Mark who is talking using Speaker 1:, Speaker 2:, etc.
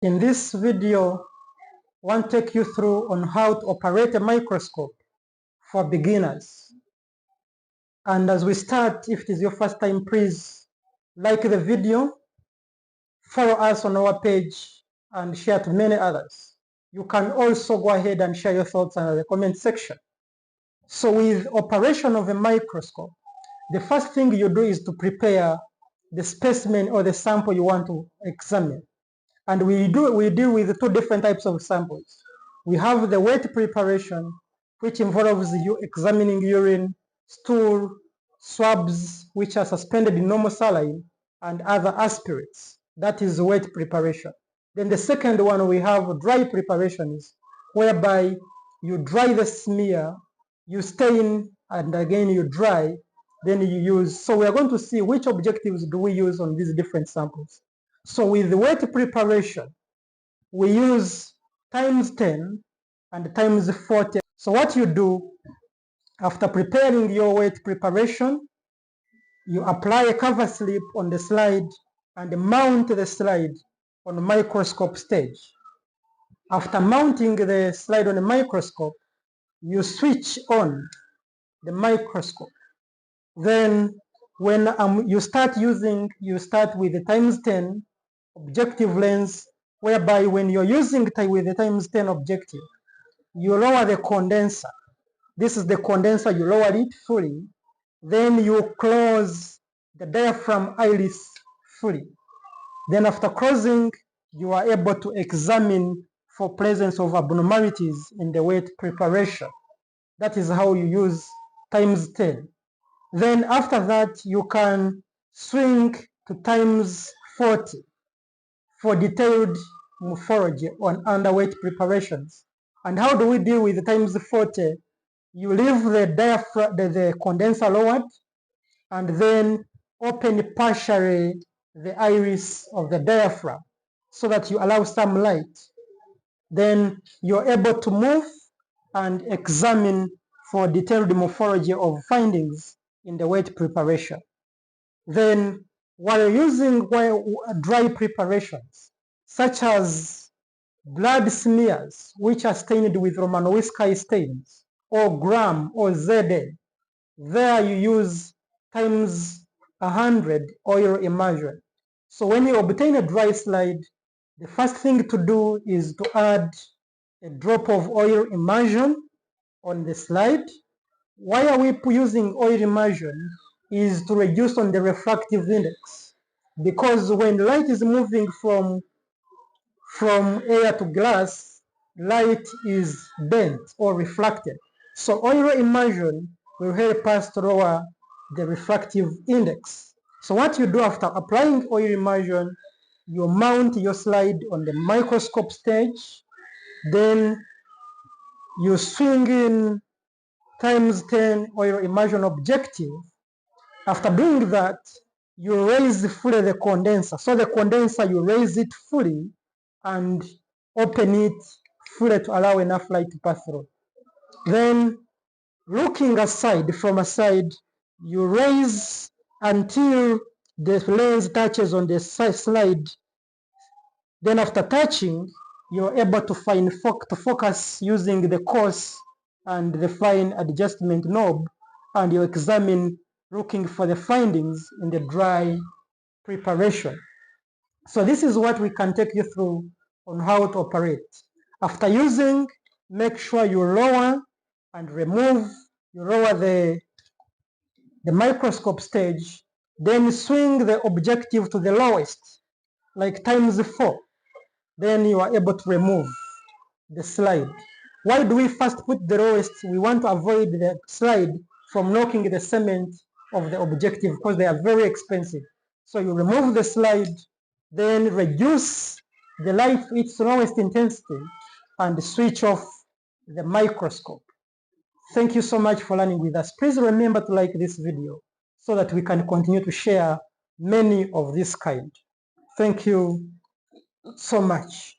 Speaker 1: In this video, I want to take you through on how to operate a microscope for beginners. And as we start, if it is your first time, please like the video, follow us on our page, and share to many others. You can also go ahead and share your thoughts in the comment section. So with operation of a microscope, the first thing you do is to prepare the specimen or the sample you want to examine. And we deal with two different types of samples. We have the wet preparation, which involves you examining urine, stool, swabs, which are suspended in normal saline, and other aspirates. That is wet preparation. Then the second one, we have dry preparations, whereby you dry the smear, you stain, and again you dry, then you use. So we are going to see which objectives do we use on these different samples. So with the wet preparation, we use times 10 and times 40. So what you do, after preparing your wet preparation, you apply a cover slip on the slide and mount the slide on the microscope stage. After mounting the slide on the microscope, you switch on the microscope. Then when you start with the times 10 objective lens, whereby when you're using with the times 10 objective, you lower the condenser. This is the condenser, you lower it fully. Then you close the diaphragm iris fully. Then after closing, you are able to examine for presence of abnormalities in the wet preparation. That is how you use times 10. Then after that, you can swing to times 40 for detailed morphology on underweight preparations. And how do we deal with the times 40? You leave the condenser lowered, and then open partially the iris of the diaphragm so that you allow some light. Then you're able to move and examine for detailed morphology of findings in the wet preparation. Then while using dry preparations, such as blood smears, which are stained with Romanowski stains, or gram or ZA, there you use times 100 oil immersion. So when you obtain a dry slide, the first thing to do is to add a drop of oil immersion on the slide. Why are we using oil immersion? Is to reduce on the refractive index, because when light is moving from air to glass, light is bent or reflected. So oil immersion will help us to lower the refractive index. So what you do after applying oil immersion, you mount your slide on the microscope stage, then you swing in times 10 oil immersion objective. After doing that, you raise fully the condenser. So the condenser, you raise it fully and open it fully to allow enough light to pass through. Then looking aside, from a side, you raise until the lens touches on the slide. Then after touching, you're able to focus using the coarse and the fine adjustment knob, and you examine looking for the findings in the dry preparation. So this is what we can take you through on how to operate. After using, make sure you lower and remove, you lower the microscope stage, then swing the objective to the lowest, like times 4. Then you are able to remove the slide. Why do we first put the lowest? We want to avoid the slide from knocking the cement of the objective because they are very expensive. So you remove the slide, then reduce the light to its lowest intensity and switch off the microscope. Thank you so much for learning with us. Please remember to like this video so that we can continue to share many of this kind. Thank you so much.